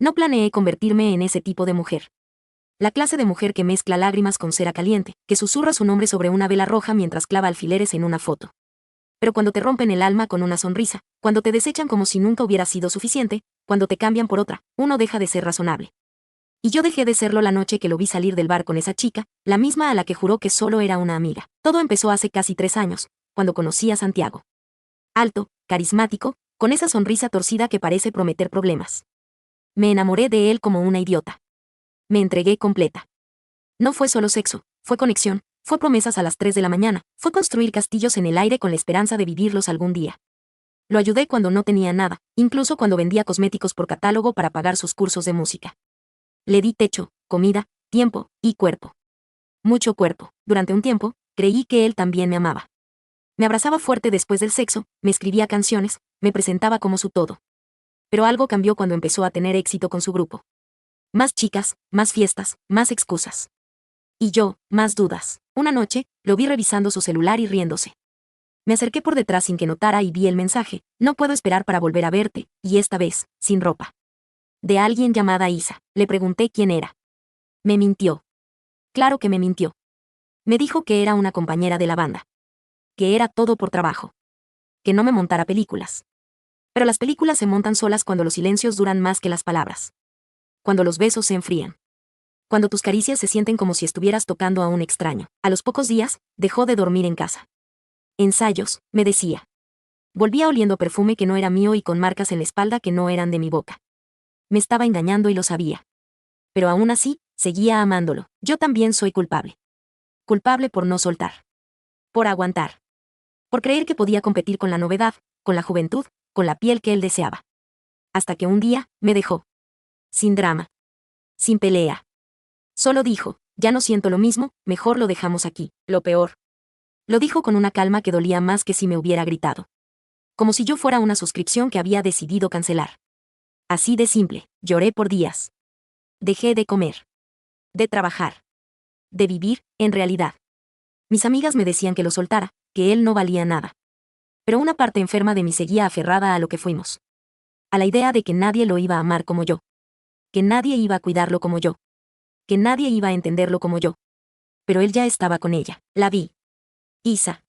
No planeé convertirme en ese tipo de mujer. La clase de mujer que mezcla lágrimas con cera caliente, que susurra su nombre sobre una vela roja mientras clava alfileres en una foto. Pero cuando te rompen el alma con una sonrisa, cuando te desechan como si nunca hubiera sido suficiente, cuando te cambian por otra, uno deja de ser razonable. Y yo dejé de serlo la noche que lo vi salir del bar con esa chica, la misma a la que juró que solo era una amiga. Todo empezó hace casi 3 años, cuando conocí a Santiago. Alto, carismático, con esa sonrisa torcida que parece prometer problemas. Me enamoré de él como una idiota. Me entregué completa. No fue solo sexo, fue conexión, fue promesas a las 3 de la mañana, fue construir castillos en el aire con la esperanza de vivirlos algún día. Lo ayudé cuando no tenía nada, incluso cuando vendía cosméticos por catálogo para pagar sus cursos de música. Le di techo, comida, tiempo y cuerpo. Mucho cuerpo. Durante un tiempo, creí que él también me amaba. Me abrazaba fuerte después del sexo, me escribía canciones, me presentaba como su todo. Pero algo cambió cuando empezó a tener éxito con su grupo. Más chicas, más fiestas, más excusas. Y yo, más dudas. Una noche, lo vi revisando su celular y riéndose. Me acerqué por detrás sin que notara y vi el mensaje: no puedo esperar para volver a verte, y esta vez, sin ropa. De alguien llamada Isa. Le pregunté quién era. Me mintió. Claro que me mintió. Me dijo que era una compañera de la banda. Que era todo por trabajo. Que no me montara películas. Pero las películas se montan solas cuando los silencios duran más que las palabras. Cuando los besos se enfrían. Cuando tus caricias se sienten como si estuvieras tocando a un extraño. A los pocos días, dejó de dormir en casa. Ensayos, me decía. Volvía oliendo perfume que no era mío y con marcas en la espalda que no eran de mi boca. Me estaba engañando y lo sabía. Pero aún así, seguía amándolo. Yo también soy culpable. Culpable por no soltar. Por aguantar. Por creer que podía competir con la novedad, con la juventud, con la piel que él deseaba. Hasta que un día, me dejó. Sin drama. Sin pelea. Solo dijo: ya no siento lo mismo, mejor lo dejamos aquí. Lo peor. Lo dijo con una calma que dolía más que si me hubiera gritado. Como si yo fuera una suscripción que había decidido cancelar. Así de simple. Lloré por días. Dejé de comer. De trabajar. De vivir, en realidad. Mis amigas me decían que lo soltara, que él no valía nada. Pero una parte enferma de mí seguía aferrada a lo que fuimos. A la idea de que nadie lo iba a amar como yo. Que nadie iba a cuidarlo como yo. Que nadie iba a entenderlo como yo. Pero él ya estaba con ella. La vi. Isa.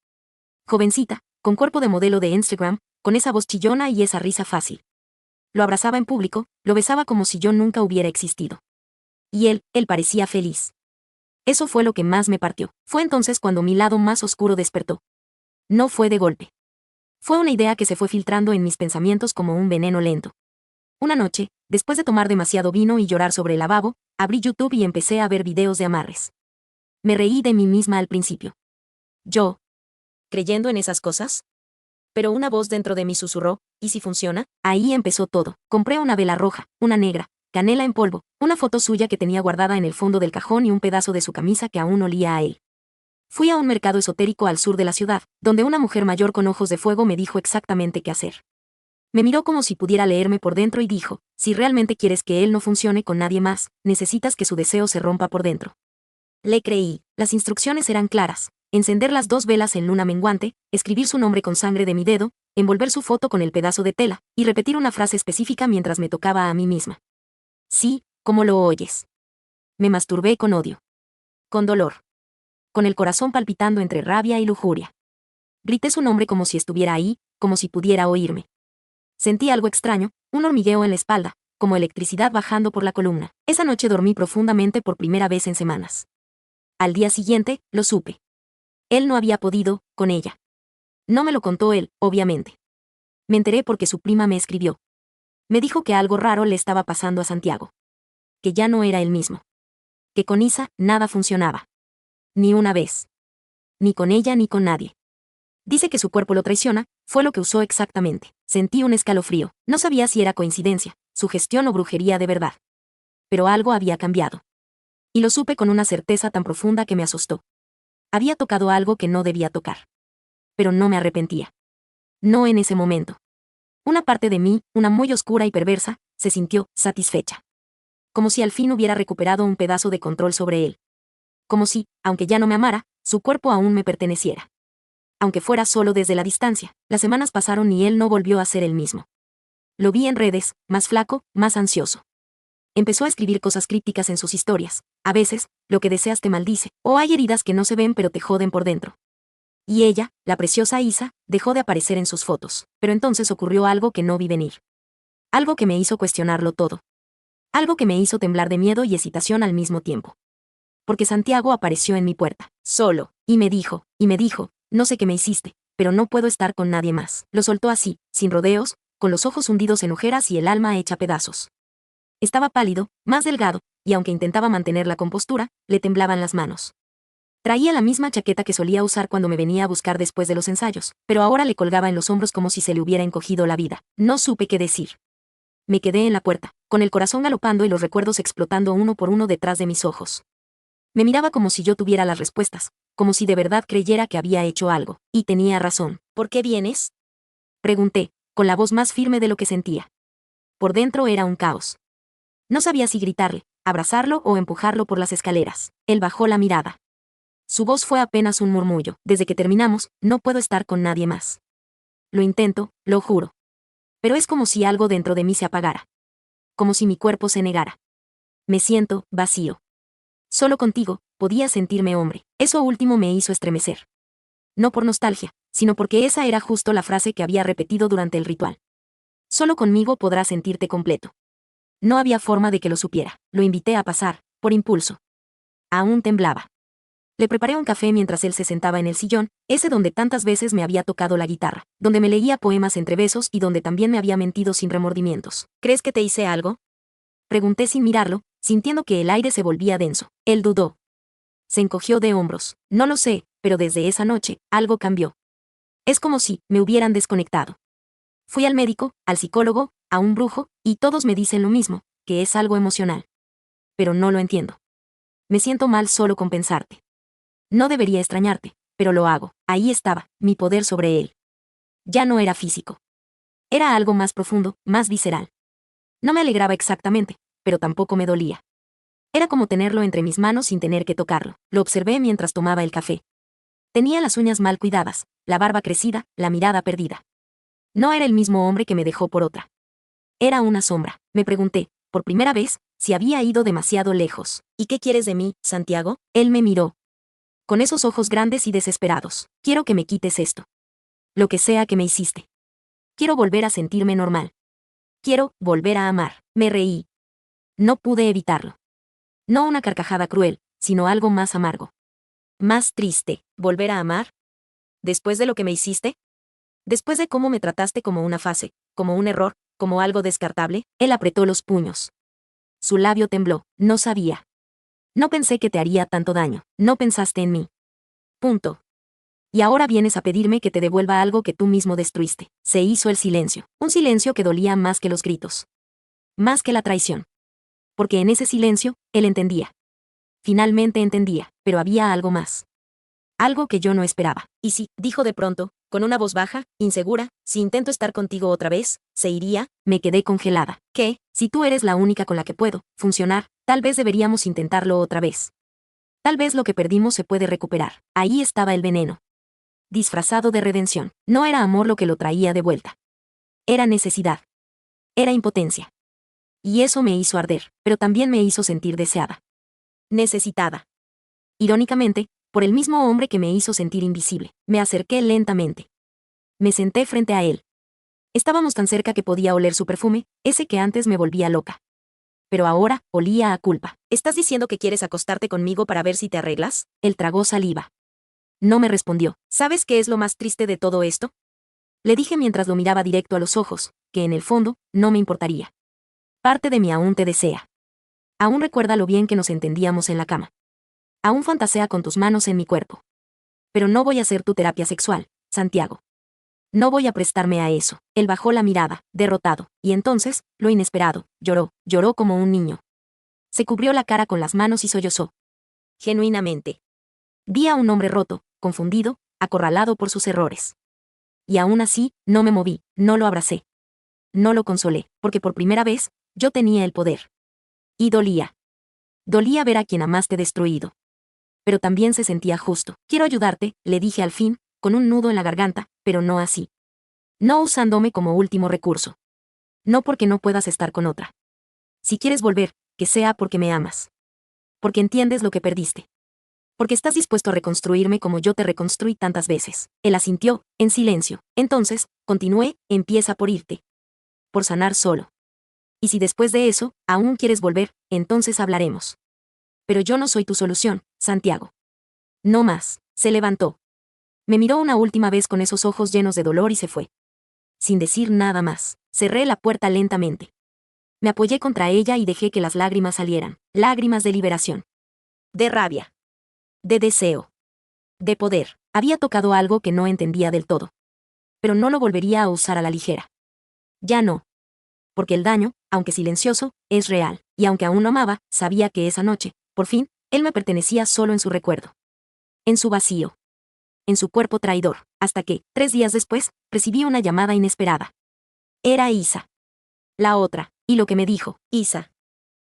Jovencita, con cuerpo de modelo de Instagram, con esa voz chillona y esa risa fácil. Lo abrazaba en público, lo besaba como si yo nunca hubiera existido. Y él parecía feliz. Eso fue lo que más me partió. Fue entonces cuando mi lado más oscuro despertó. No fue de golpe. Fue una idea que se fue filtrando en mis pensamientos como un veneno lento. Una noche, después de tomar demasiado vino y llorar sobre el lavabo, abrí YouTube y empecé a ver videos de amarres. Me reí de mí misma al principio. Yo, ¿creyendo en esas cosas? Pero una voz dentro de mí susurró: ¿y si funciona? Ahí empezó todo. Compré una vela roja, una negra, canela en polvo, una foto suya que tenía guardada en el fondo del cajón y un pedazo de su camisa que aún olía a él. Fui a un mercado esotérico al sur de la ciudad, donde una mujer mayor con ojos de fuego me dijo exactamente qué hacer. Me miró como si pudiera leerme por dentro y dijo: si realmente quieres que él no funcione con nadie más, necesitas que su deseo se rompa por dentro. Le creí. Las instrucciones eran claras: encender las 2 velas en luna menguante, escribir su nombre con sangre de mi dedo, envolver su foto con el pedazo de tela, y repetir una frase específica mientras me tocaba a mí misma. Sí, como lo oyes. Me masturbé con odio. Con dolor. Con el corazón palpitando entre rabia y lujuria. Grité su nombre como si estuviera ahí, como si pudiera oírme. Sentí algo extraño, un hormigueo en la espalda, como electricidad bajando por la columna. Esa noche dormí profundamente por primera vez en semanas. Al día siguiente, lo supe. Él no había podido, con ella. No me lo contó él, obviamente. Me enteré porque su prima me escribió. Me dijo que algo raro le estaba pasando a Santiago. Que ya no era el mismo. Que con Isa, nada funcionaba. Ni una vez. Ni con ella ni con nadie. Dice que su cuerpo lo traiciona, fue lo que usó exactamente. Sentí un escalofrío. No sabía si era coincidencia, sugestión o brujería de verdad. Pero algo había cambiado. Y lo supe con una certeza tan profunda que me asustó. Había tocado algo que no debía tocar. Pero no me arrepentía. No en ese momento. Una parte de mí, una muy oscura y perversa, se sintió satisfecha. Como si al fin hubiera recuperado un pedazo de control sobre él. Como si, aunque ya no me amara, su cuerpo aún me perteneciera. Aunque fuera solo desde la distancia, las semanas pasaron y él no volvió a ser el mismo. Lo vi en redes, más flaco, más ansioso. Empezó a escribir cosas crípticas en sus historias. A veces, lo que deseas te maldice, o hay heridas que no se ven pero te joden por dentro. Y ella, la preciosa Isa, dejó de aparecer en sus fotos. Pero entonces ocurrió algo que no vi venir. Algo que me hizo cuestionarlo todo. Algo que me hizo temblar de miedo y excitación al mismo tiempo. Porque Santiago apareció en mi puerta, solo, y me dijo, no sé qué me hiciste, pero no puedo estar con nadie más. Lo soltó así, sin rodeos, con los ojos hundidos en ojeras y el alma hecha pedazos. Estaba pálido, más delgado, y aunque intentaba mantener la compostura, le temblaban las manos. Traía la misma chaqueta que solía usar cuando me venía a buscar después de los ensayos, pero ahora le colgaba en los hombros como si se le hubiera encogido la vida. No supe qué decir. Me quedé en la puerta, con el corazón galopando y los recuerdos explotando uno por uno detrás de mis ojos. Me miraba como si yo tuviera las respuestas, como si de verdad creyera que había hecho algo, y tenía razón. ¿Por qué vienes?, pregunté, con la voz más firme de lo que sentía. Por dentro era un caos. No sabía si gritarle, abrazarlo o empujarlo por las escaleras. Él bajó la mirada. Su voz fue apenas un murmullo. Desde que terminamos, no puedo estar con nadie más. Lo intento, lo juro. Pero es como si algo dentro de mí se apagara. Como si mi cuerpo se negara. Me siento vacío. Solo contigo, podía sentirme hombre. Eso último me hizo estremecer. No por nostalgia, sino porque esa era justo la frase que había repetido durante el ritual. Solo conmigo podrás sentirte completo. No había forma de que lo supiera. Lo invité a pasar, por impulso. Aún temblaba. Le preparé un café mientras él se sentaba en el sillón, ese donde tantas veces me había tocado la guitarra, donde me leía poemas entre besos y donde también me había mentido sin remordimientos. ¿Crees que te hice algo?, pregunté sin mirarlo, sintiendo que el aire se volvía denso. Él dudó. Se encogió de hombros. No lo sé, pero desde esa noche, algo cambió. Es como si me hubieran desconectado. Fui al médico, al psicólogo, a un brujo, y todos me dicen lo mismo, que es algo emocional. Pero no lo entiendo. Me siento mal solo con pensarte. No debería extrañarte, pero lo hago. Ahí estaba, mi poder sobre él. Ya no era físico. Era algo más profundo, más visceral. No me alegraba exactamente, pero tampoco me dolía. Era como tenerlo entre mis manos sin tener que tocarlo. Lo observé mientras tomaba el café. Tenía las uñas mal cuidadas, la barba crecida, la mirada perdida. No era el mismo hombre que me dejó por otra. Era una sombra. Me pregunté, por primera vez, si había ido demasiado lejos. ¿Y qué quieres de mí, Santiago? Él me miró. Con esos ojos grandes y desesperados. Quiero que me quites esto. Lo que sea que me hiciste. Quiero volver a sentirme normal. Quiero volver a amar. Me reí. No pude evitarlo. No una carcajada cruel, sino algo más amargo. Más triste. ¿Volver a amar? ¿Después de lo que me hiciste? Después de cómo me trataste como una fase, como un error, como algo descartable. Él apretó los puños. Su labio tembló. No sabía. No pensé que te haría tanto daño. No pensaste en mí. Punto. Y ahora vienes a pedirme que te devuelva algo que tú mismo destruiste. Se hizo el silencio. Un silencio que dolía más que los gritos. Más que la traición. Porque en ese silencio, él entendía. Finalmente entendía, pero había algo más. Algo que yo no esperaba. Y si, dijo de pronto, con una voz baja, insegura, si intento estar contigo otra vez, ¿se iría? Me quedé congelada. ¿Qué? Si tú eres la única con la que puedo funcionar, tal vez deberíamos intentarlo otra vez. Tal vez lo que perdimos se puede recuperar. Ahí estaba el veneno. Disfrazado de redención. No era amor lo que lo traía de vuelta. Era necesidad. Era impotencia. Y eso me hizo arder, pero también me hizo sentir deseada. Necesitada. Irónicamente, por el mismo hombre que me hizo sentir invisible. Me acerqué lentamente. Me senté frente a él. Estábamos tan cerca que podía oler su perfume, ese que antes me volvía loca. Pero ahora, olía a culpa. ¿Estás diciendo que quieres acostarte conmigo para ver si te arreglas? Él tragó saliva. No me respondió. ¿Sabes qué es lo más triste de todo esto? Le dije mientras lo miraba directo a los ojos, que en el fondo, no me importaría. Parte de mí aún te desea. Aún recuerda lo bien que nos entendíamos en la cama. Aún fantasea con tus manos en mi cuerpo. Pero no voy a hacer tu terapia sexual, Santiago. No voy a prestarme a eso. Él bajó la mirada, derrotado, y entonces, lo inesperado, lloró como un niño. Se cubrió la cara con las manos y sollozó. Genuinamente. Vi a un hombre roto, confundido, acorralado por sus errores. Y aún así, no me moví, no lo abracé. No lo consolé, porque por primera vez, yo tenía el poder. Y dolía. Dolía ver a quien amaste destruido. Pero también se sentía justo. Quiero ayudarte, le dije al fin, con un nudo en la garganta, pero no así. No usándome como último recurso. No porque no puedas estar con otra. Si quieres volver, que sea porque me amas. Porque entiendes lo que perdiste. Porque estás dispuesto a reconstruirme como yo te reconstruí tantas veces. Él asintió, en silencio. Entonces, continué, empieza por irte. Por sanar solo. Y si después de eso, aún quieres volver, entonces hablaremos. Pero yo no soy tu solución, Santiago. No más. Se levantó. Me miró una última vez con esos ojos llenos de dolor y se fue. Sin decir nada más, cerré la puerta lentamente. Me apoyé contra ella y dejé que las lágrimas salieran, lágrimas de liberación. De rabia. De deseo. De poder. Había tocado algo que no entendía del todo. Pero no lo volvería a usar a la ligera. Ya no. Porque el daño, aunque silencioso, es real, y aunque aún lo amaba, sabía que esa noche, por fin, él me pertenecía solo en su recuerdo. En su vacío. En su cuerpo traidor, hasta que, 3 días después, recibí una llamada inesperada. Era Isa. La otra, y lo que me dijo, Isa.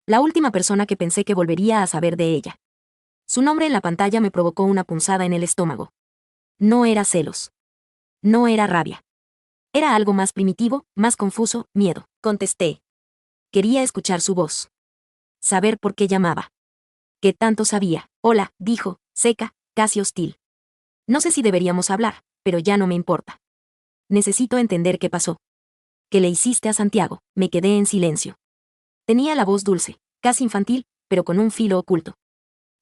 La última persona que pensé que volvería a saber de ella. Su nombre en la pantalla me provocó una punzada en el estómago. No era celos. No era rabia. Era algo más primitivo, más confuso, miedo. Contesté. Quería escuchar su voz. Saber por qué llamaba. ¿Qué tanto sabía? Hola, dijo, seca, casi hostil. No sé si deberíamos hablar, pero ya no me importa. Necesito entender qué pasó. ¿Qué le hiciste a Santiago? Me quedé en silencio. Tenía la voz dulce, casi infantil, pero con un filo oculto.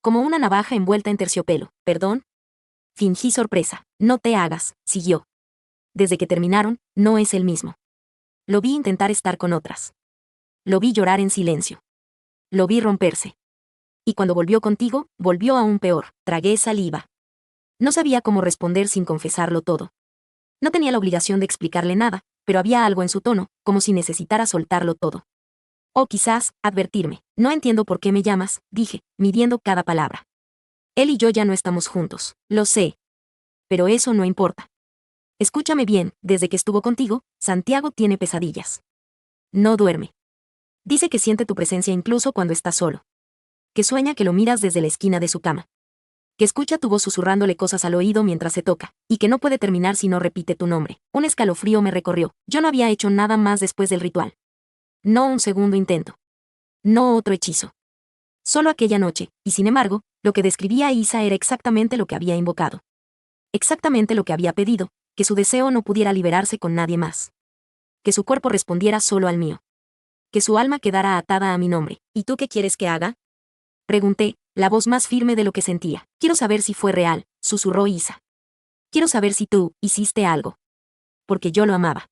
Como una navaja envuelta en terciopelo. ¿Perdón? Fingí sorpresa. No te hagas, siguió. Desde que terminaron, no es el mismo. Lo vi intentar estar con otras. Lo vi llorar en silencio. Lo vi romperse. Y cuando volvió contigo, volvió aún peor. Tragué saliva. No sabía cómo responder sin confesarlo todo. No tenía la obligación de explicarle nada, pero había algo en su tono, como si necesitara soltarlo todo. O quizás, advertirme. No entiendo por qué me llamas, dije, midiendo cada palabra. Él y yo ya no estamos juntos, lo sé. Pero eso no importa. Escúchame bien, desde que estuvo contigo, Santiago tiene pesadillas. No duerme. Dice que siente tu presencia incluso cuando está solo. Que sueña que lo miras desde la esquina de su cama. Que escucha tu voz susurrándole cosas al oído mientras se toca, y que no puede terminar si no repite tu nombre. Un escalofrío me recorrió. Yo no había hecho nada más después del ritual. No un segundo intento. No otro hechizo. Solo aquella noche, y sin embargo, lo que describía Isa era exactamente lo que había invocado. Exactamente lo que había pedido, que su deseo no pudiera liberarse con nadie más. Que su cuerpo respondiera solo al mío. Que su alma quedara atada a mi nombre. ¿Y tú qué quieres que haga? Pregunté, la voz más firme de lo que sentía. Quiero saber si fue real, susurró Isa. Quiero saber si tú hiciste algo. Porque yo lo amaba.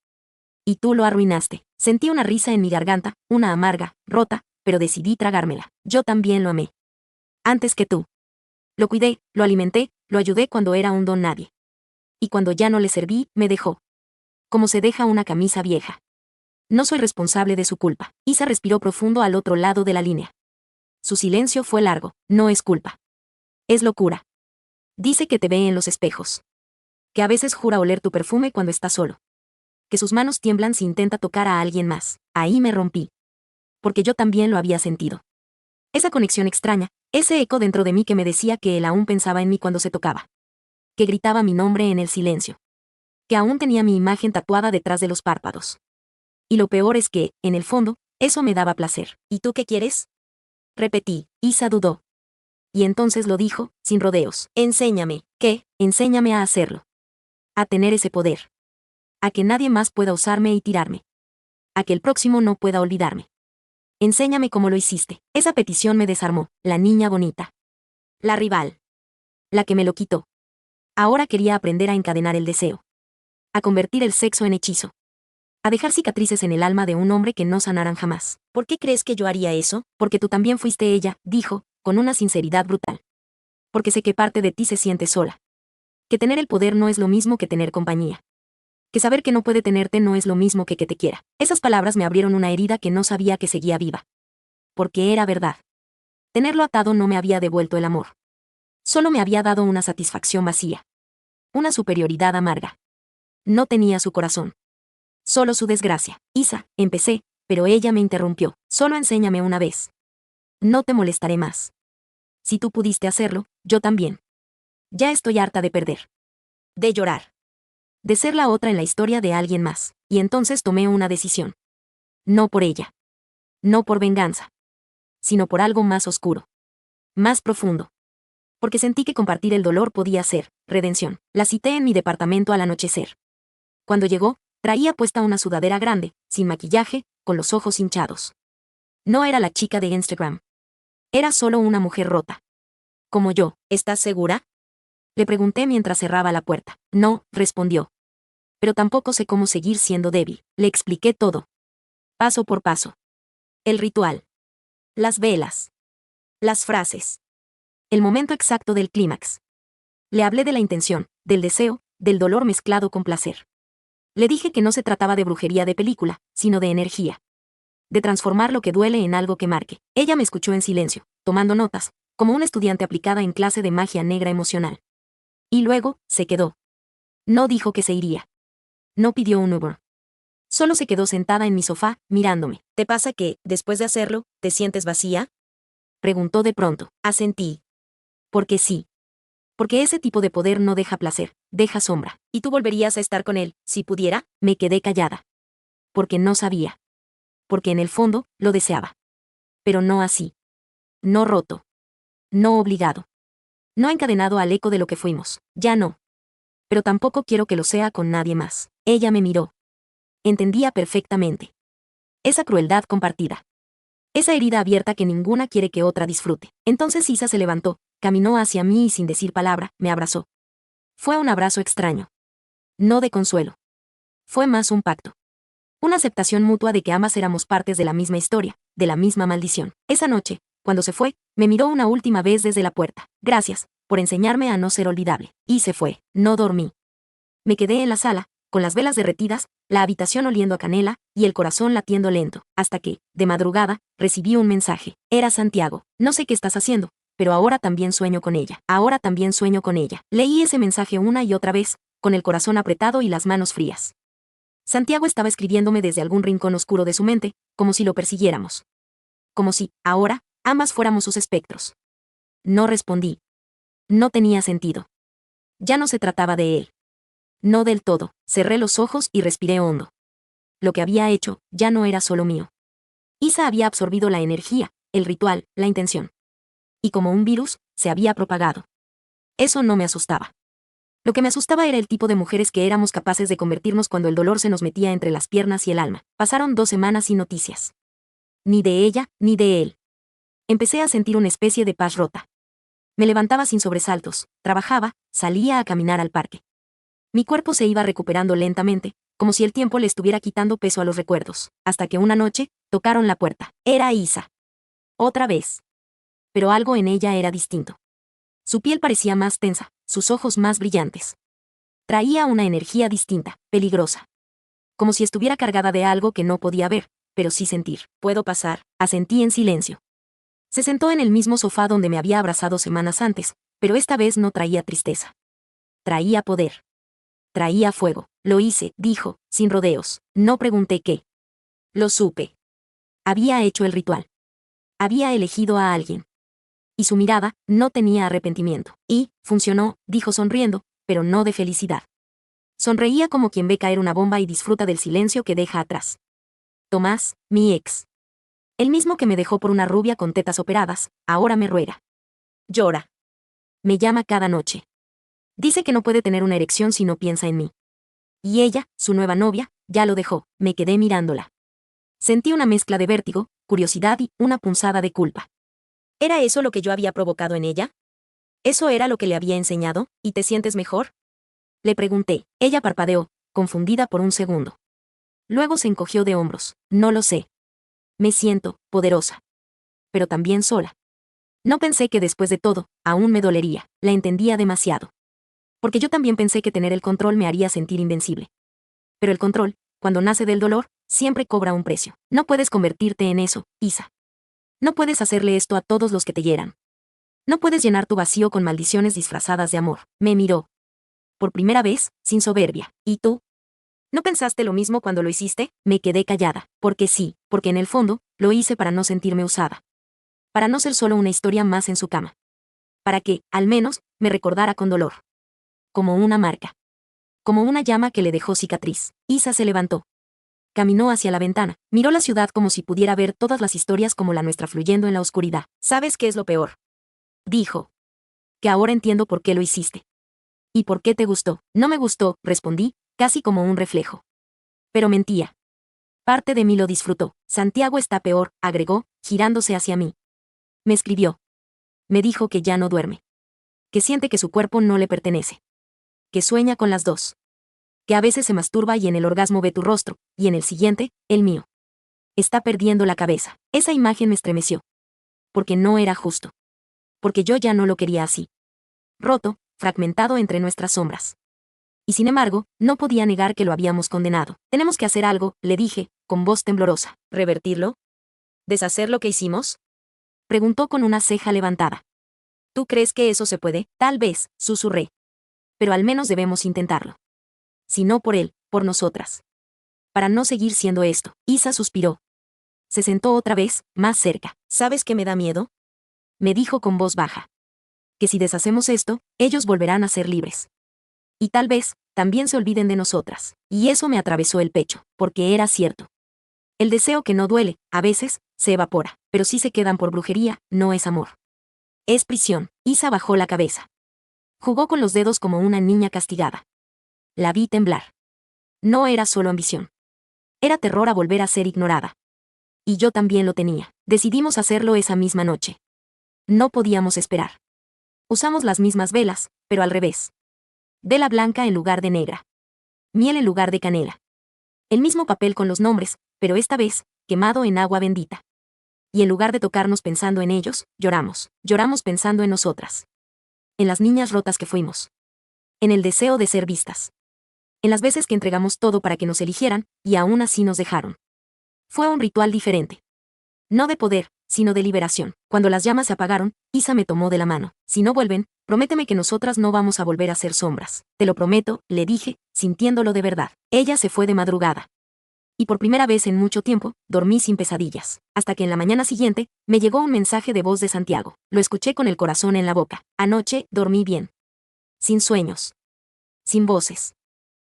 Y tú lo arruinaste. Sentí una risa en mi garganta, una amarga, rota, pero decidí tragármela. Yo también lo amé. Antes que tú. Lo cuidé, lo alimenté, lo ayudé cuando era un don nadie. Y cuando ya no le serví, me dejó. Como se deja una camisa vieja. No soy responsable de su culpa. Isa respiró profundo al otro lado de la línea. Su silencio fue largo. No es culpa. Es locura. Dice que te ve en los espejos. Que a veces jura oler tu perfume cuando está solo. Que sus manos tiemblan si intenta tocar a alguien más. Ahí me rompí. Porque yo también lo había sentido. Esa conexión extraña, ese eco dentro de mí que me decía que él aún pensaba en mí cuando se tocaba. Que gritaba mi nombre en el silencio. Que aún tenía mi imagen tatuada detrás de los párpados. Y lo peor es que, en el fondo, eso me daba placer. ¿Y tú qué quieres? Repetí. Isa dudó. Y entonces lo dijo, sin rodeos. Enséñame. ¿Qué? Enséñame a hacerlo. A tener ese poder. A que nadie más pueda usarme y tirarme. A que el próximo no pueda olvidarme. Enséñame cómo lo hiciste. Esa petición me desarmó. La niña bonita. La rival. La que me lo quitó. Ahora quería aprender a encadenar el deseo. A convertir el sexo en hechizo. A dejar cicatrices en el alma de un hombre que no sanaran jamás. ¿Por qué crees que yo haría eso? Porque tú también fuiste ella, dijo, con una sinceridad brutal. Porque sé que parte de ti se siente sola. Que tener el poder no es lo mismo que tener compañía. Que saber que no puede tenerte no es lo mismo que te quiera. Esas palabras me abrieron una herida que no sabía que seguía viva. Porque era verdad. Tenerlo atado no me había devuelto el amor. Solo me había dado una satisfacción vacía. Una superioridad amarga. No tenía su corazón. Solo su desgracia. Isa, empecé, pero ella me interrumpió. Solo enséñame una vez. No te molestaré más. Si tú pudiste hacerlo, yo también. Ya estoy harta de perder. De llorar. De ser la otra en la historia de alguien más. Y entonces tomé una decisión. No por ella. no por venganza, sino por algo más oscuro, más profundo. Porque sentí que compartir el dolor podía ser redención. La cité en mi departamento al anochecer. Cuando llegó, traía puesta una sudadera grande, sin maquillaje, con los ojos hinchados. No era la chica de Instagram. Era solo una mujer rota. Como yo. ¿Estás segura? Le pregunté mientras cerraba la puerta. No, respondió. Pero tampoco sé cómo seguir siendo débil. Le expliqué todo. Paso por paso. El ritual. Las velas. Las frases. El momento exacto del clímax. Le hablé de la intención, del deseo, del dolor mezclado con placer. Le dije que no se trataba de brujería de película, sino de energía. De transformar lo que duele en algo que marque. Ella me escuchó en silencio, tomando notas, como una estudiante aplicada en clase de magia negra emocional. Y luego, se quedó. No dijo que se iría. No pidió un Uber. Solo se quedó sentada en mi sofá, mirándome. ¿Te pasa que, después de hacerlo, te sientes vacía? Preguntó de pronto. Asentí. Porque sí. Porque ese tipo de poder no deja placer, deja sombra. ¿Y tú volverías a estar con él, si pudiera? Me quedé callada. Porque no sabía. Porque en el fondo, lo deseaba. Pero no así. No roto. No obligado. No encadenado al eco de lo que fuimos. Ya no. Pero tampoco quiero que lo sea con nadie más. Ella me miró. Entendía perfectamente. Esa crueldad compartida. Esa herida abierta que ninguna quiere que otra disfrute. Entonces Isa se levantó, caminó hacia mí y sin decir palabra, me abrazó. Fue un abrazo extraño. No de consuelo. Fue más un pacto. Una aceptación mutua de que ambas éramos partes de la misma historia, de la misma maldición. Esa noche, cuando se fue, me miró una última vez desde la puerta. Gracias, por enseñarme a no ser olvidable. Y se fue. No dormí. Me quedé en la sala, con las velas derretidas, la habitación oliendo a canela, y el corazón latiendo lento, hasta que, de madrugada, recibí un mensaje. Era Santiago. No sé qué estás haciendo, pero ahora también sueño con ella. Ahora también sueño con ella. Leí ese mensaje una y otra vez, con el corazón apretado y las manos frías. Santiago estaba escribiéndome desde algún rincón oscuro de su mente, como si lo persiguiéramos. Como si, ahora, ambas fuéramos sus espectros. No respondí. No tenía sentido. Ya no se trataba de él. No del todo. Cerré los ojos y respiré hondo. Lo que había hecho, ya no era solo mío. Isa había absorbido la energía, el ritual, la intención. Y como un virus, se había propagado. Eso no me asustaba. Lo que me asustaba era el tipo de mujeres que éramos capaces de convertirnos cuando el dolor se nos metía entre las piernas y el alma. Pasaron 2 semanas sin noticias. Ni de ella, ni de él. Empecé a sentir una especie de paz rota. Me levantaba sin sobresaltos, trabajaba, salía a caminar al parque. Mi cuerpo se iba recuperando lentamente, como si el tiempo le estuviera quitando peso a los recuerdos, hasta que una noche, tocaron la puerta. Era Isa. Otra vez. Pero algo en ella era distinto. Su piel parecía más tensa, sus ojos más brillantes. Traía una energía distinta, peligrosa. Como si estuviera cargada de algo que no podía ver, pero sí sentir. ¿Puedo pasar? Asentí en silencio. Se sentó en el mismo sofá donde me había abrazado semanas antes, pero esta vez no traía tristeza. Traía poder. Traía fuego. Lo hice, dijo, sin rodeos. No pregunté qué. Lo supe. Había hecho el ritual. Había elegido a alguien. Y su mirada no tenía arrepentimiento. Y, funcionó, dijo sonriendo, pero no de felicidad. Sonreía como quien ve caer una bomba y disfruta del silencio que deja atrás. Tomás, mi ex. El mismo que me dejó por una rubia con tetas operadas, ahora me ruega. Llora. Me llama cada noche. Dice que no puede tener una erección si no piensa en mí. Y ella, su nueva novia, ya lo dejó. Me quedé mirándola. Sentí una mezcla de vértigo, curiosidad y una punzada de culpa. ¿Era eso lo que yo había provocado en ella? ¿Eso era lo que le había enseñado? ¿Y te sientes mejor? Le pregunté. Ella parpadeó, confundida por un segundo. Luego se encogió de hombros. No lo sé. Me siento poderosa. Pero también sola. No pensé que después de todo, aún me dolería. La entendía demasiado. Porque yo también pensé que tener el control me haría sentir invencible. Pero el control, cuando nace del dolor, siempre cobra un precio. No puedes convertirte en eso, Isa. No puedes hacerle esto a todos los que te hieran. No puedes llenar tu vacío con maldiciones disfrazadas de amor. Me miró. Por primera vez, sin soberbia. ¿Y tú? ¿No pensaste lo mismo cuando lo hiciste? Me quedé callada. Porque sí, porque en el fondo, lo hice para no sentirme usada. Para no ser solo una historia más en su cama. Para que, al menos, me recordara con dolor. Como una marca. Como una llama que le dejó cicatriz. Isa se levantó. Caminó hacia la ventana, miró la ciudad como si pudiera ver todas las historias como la nuestra fluyendo en la oscuridad. ¿Sabes qué es lo peor? Dijo. Que ahora entiendo por qué lo hiciste. ¿Y por qué te gustó? No me gustó, respondí, casi como un reflejo. Pero mentía. Parte de mí lo disfrutó. Santiago está peor, agregó, girándose hacia mí. Me escribió. Me dijo que ya no duerme. Que siente que su cuerpo no le pertenece. Que sueña con las dos. Que a veces se masturba y en el orgasmo ve tu rostro, y en el siguiente, el mío. Está perdiendo la cabeza. Esa imagen me estremeció. Porque no era justo. Porque yo ya no lo quería así. Roto, fragmentado entre nuestras sombras. Y sin embargo, no podía negar que lo habíamos condenado. Tenemos que hacer algo, le dije, con voz temblorosa. ¿Revertirlo? ¿Deshacer lo que hicimos? Preguntó con una ceja levantada. ¿Tú crees que eso se puede? Tal vez, susurré. Pero al menos debemos intentarlo. Si no por él, por nosotras. Para no seguir siendo esto. Isa suspiró. Se sentó otra vez, más cerca. ¿Sabes qué me da miedo? Me dijo con voz baja. Que si deshacemos esto, ellos volverán a ser libres. Y tal vez, también se olviden de nosotras. Y eso me atravesó el pecho, porque era cierto. El deseo que no duele, a veces, se evapora, pero si se quedan por brujería, no es amor. Es prisión. Isa bajó la cabeza. Jugó con los dedos como una niña castigada. La vi temblar. No era solo ambición. Era terror a volver a ser ignorada. Y yo también lo tenía. Decidimos hacerlo esa misma noche. No podíamos esperar. Usamos las mismas velas, pero al revés. Vela blanca en lugar de negra. Miel en lugar de canela. El mismo papel con los nombres, pero esta vez, quemado en agua bendita. Y en lugar de tocarnos pensando en ellos, lloramos. Lloramos pensando en nosotras. En las niñas rotas que fuimos. En el deseo de ser vistas. En las veces que entregamos todo para que nos eligieran, y aún así nos dejaron. Fue un ritual diferente. No de poder, sino de liberación. Cuando las llamas se apagaron, Isa me tomó de la mano. Si no vuelven, prométeme que nosotras no vamos a volver a ser sombras. Te lo prometo, le dije, sintiéndolo de verdad. Ella se fue de madrugada. Y por primera vez en mucho tiempo, dormí sin pesadillas. Hasta que en la mañana siguiente, me llegó un mensaje de voz de Santiago. Lo escuché con el corazón en la boca. Anoche, dormí bien. Sin sueños. Sin voces.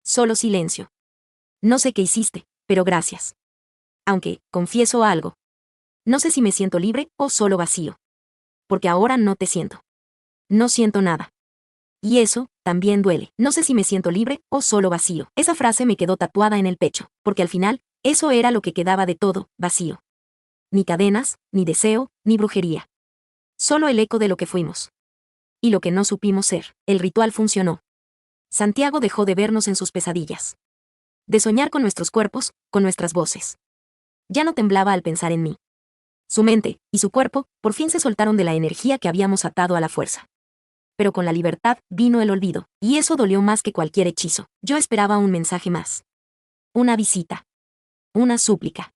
Solo silencio. No sé qué hiciste, pero gracias. Aunque, confieso algo. No sé si me siento libre o solo vacío. Porque ahora no te siento. No siento nada. Y eso, también duele. No sé si me siento libre o solo vacío. Esa frase me quedó tatuada en el pecho, porque al final, eso era lo que quedaba de todo, vacío. Ni cadenas, ni deseo, ni brujería. Solo el eco de lo que fuimos. Y lo que no supimos ser. El ritual funcionó. Santiago dejó de vernos en sus pesadillas. De soñar con nuestros cuerpos, con nuestras voces. Ya no temblaba al pensar en mí. Su mente y su cuerpo por fin se soltaron de la energía que habíamos atado a la fuerza. Pero con la libertad vino el olvido, y eso dolió más que cualquier hechizo. Yo esperaba un mensaje más. Una visita. Una súplica.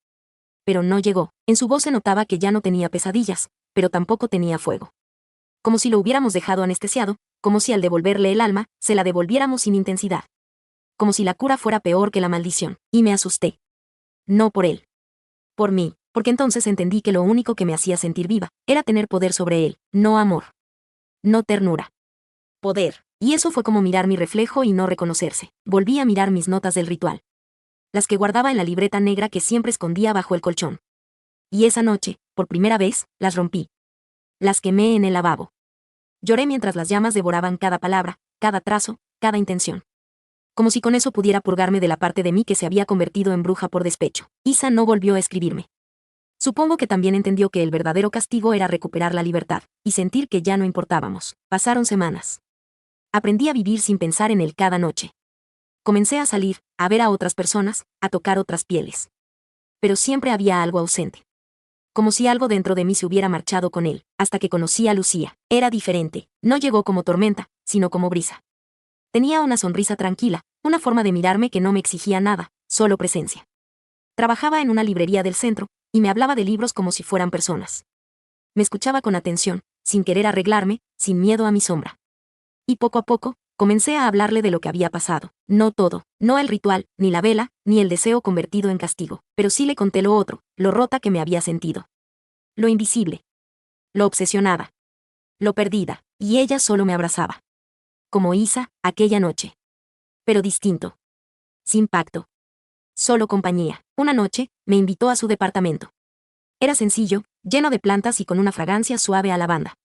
Pero no llegó. En su voz se notaba que ya no tenía pesadillas, pero tampoco tenía fuego. Como si lo hubiéramos dejado anestesiado, como si al devolverle el alma, se la devolviéramos sin intensidad. Como si la cura fuera peor que la maldición, y me asusté. No por él. Por mí. Porque entonces entendí que lo único que me hacía sentir viva era tener poder sobre él, no amor. No ternura. Poder. Y eso fue como mirar mi reflejo y no reconocerse. Volví a mirar mis notas del ritual. Las que guardaba en la libreta negra que siempre escondía bajo el colchón. Y esa noche, por primera vez, las rompí. Las quemé en el lavabo. Lloré mientras las llamas devoraban cada palabra, cada trazo, cada intención. Como si con eso pudiera purgarme de la parte de mí que se había convertido en bruja por despecho. Isa no volvió a escribirme. Supongo que también entendió que el verdadero castigo era recuperar la libertad, y sentir que ya no importábamos. Pasaron semanas. Aprendí a vivir sin pensar en él cada noche. Comencé a salir, a ver a otras personas, a tocar otras pieles. Pero siempre había algo ausente. Como si algo dentro de mí se hubiera marchado con él, hasta que conocí a Lucía. Era diferente, no llegó como tormenta, sino como brisa. Tenía una sonrisa tranquila, una forma de mirarme que no me exigía nada, solo presencia. Trabajaba en una librería del centro, y me hablaba de libros como si fueran personas. Me escuchaba con atención, sin querer arreglarme, sin miedo a mi sombra. Y poco a poco, comencé a hablarle de lo que había pasado. No todo, no el ritual, ni la vela, ni el deseo convertido en castigo, pero sí le conté lo otro, lo rota que me había sentido. Lo invisible. Lo obsesionada. Lo perdida, y ella solo me abrazaba. Como Isa, aquella noche. Pero distinto. Sin pacto. Solo compañía. Una noche, me invitó a su departamento. Era sencillo, lleno de plantas y con una fragancia suave a lavanda.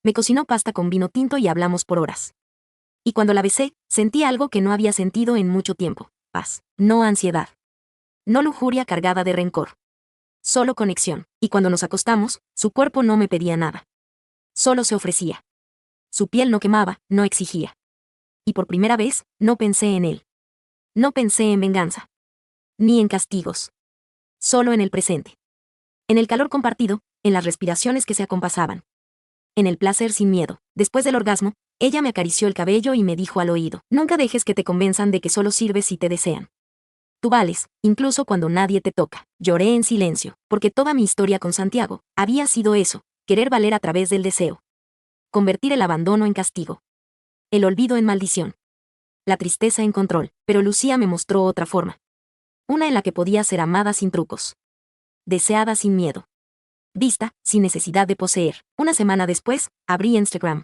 Me cocinó pasta con vino tinto y hablamos por horas. Y cuando la besé, sentí algo que no había sentido en mucho tiempo. Paz. No ansiedad. No lujuria cargada de rencor. Solo conexión. Y cuando nos acostamos, su cuerpo no me pedía nada. Solo se ofrecía. Su piel no quemaba, no exigía. Y por primera vez, no pensé en él. No pensé en venganza. Ni en castigos. Solo en el presente. En el calor compartido, en las respiraciones que se acompasaban. En el placer sin miedo. Después del orgasmo, ella me acarició el cabello y me dijo al oído: nunca dejes que te convenzan de que solo sirves si te desean. Tú vales, incluso cuando nadie te toca. Lloré en silencio, porque toda mi historia con Santiago había sido eso, querer valer a través del deseo. Convertir el abandono en castigo. El olvido en maldición. La tristeza en control, pero Lucía me mostró otra forma. Una en la que podía ser amada sin trucos. Deseada sin miedo. Vista, sin necesidad de poseer. Una semana después, abrí Instagram.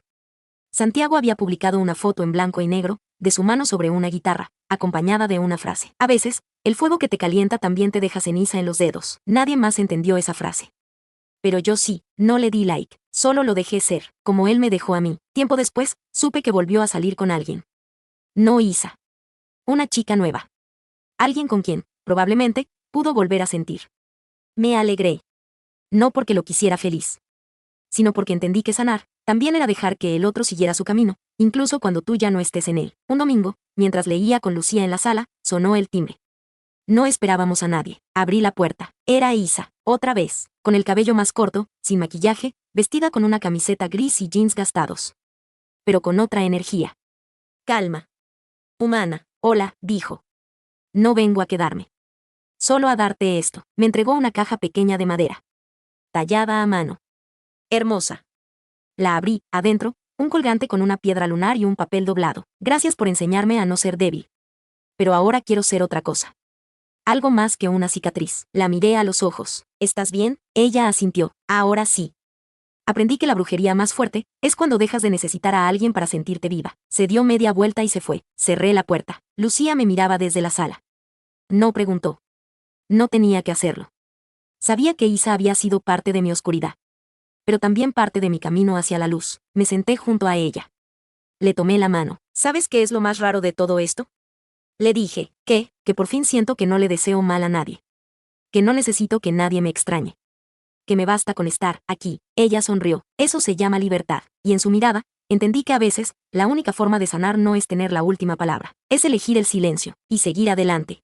Santiago había publicado una foto en blanco y negro, de su mano sobre una guitarra, acompañada de una frase. A veces, el fuego que te calienta también te deja ceniza en los dedos. Nadie más entendió esa frase. Pero yo sí, no le di like, solo lo dejé ser, como él me dejó a mí. Tiempo después, supe que volvió a salir con alguien. No Isa. Una chica nueva. Alguien con quien, probablemente, pudo volver a sentir. Me alegré. No porque lo quisiera feliz, sino porque entendí que sanar también era dejar que el otro siguiera su camino, incluso cuando tú ya no estés en él. Un domingo, mientras leía con Lucía en la sala, sonó el timbre. No esperábamos a nadie. Abrí la puerta. Era Isa, otra vez, con el cabello más corto, sin maquillaje, vestida con una camiseta gris y jeans gastados. Pero con otra energía. Calma. Humana. Hola, dijo. No vengo a quedarme. Solo a darte esto. Me entregó una caja pequeña de madera. Tallada a mano. Hermosa. La abrí, adentro, un colgante con una piedra lunar y un papel doblado. Gracias por enseñarme a no ser débil. Pero ahora quiero ser otra cosa. Algo más que una cicatriz. La miré a los ojos. ¿Estás bien? Ella asintió. Ahora sí. Aprendí que la brujería más fuerte es cuando dejas de necesitar a alguien para sentirte viva. Se dio media vuelta y se fue. Cerré la puerta. Lucía me miraba desde la sala. No preguntó. No tenía que hacerlo. Sabía que Isa había sido parte de mi oscuridad. Pero también parte de mi camino hacia la luz. Me senté junto a ella. Le tomé la mano. ¿Sabes qué es lo más raro de todo esto? Le dije, que por fin siento que no le deseo mal a nadie. Que no necesito que nadie me extrañe. Que me basta con estar aquí. Ella sonrió. Eso se llama libertad. Y en su mirada, entendí que a veces, la única forma de sanar no es tener la última palabra. Es elegir el silencio, y seguir adelante.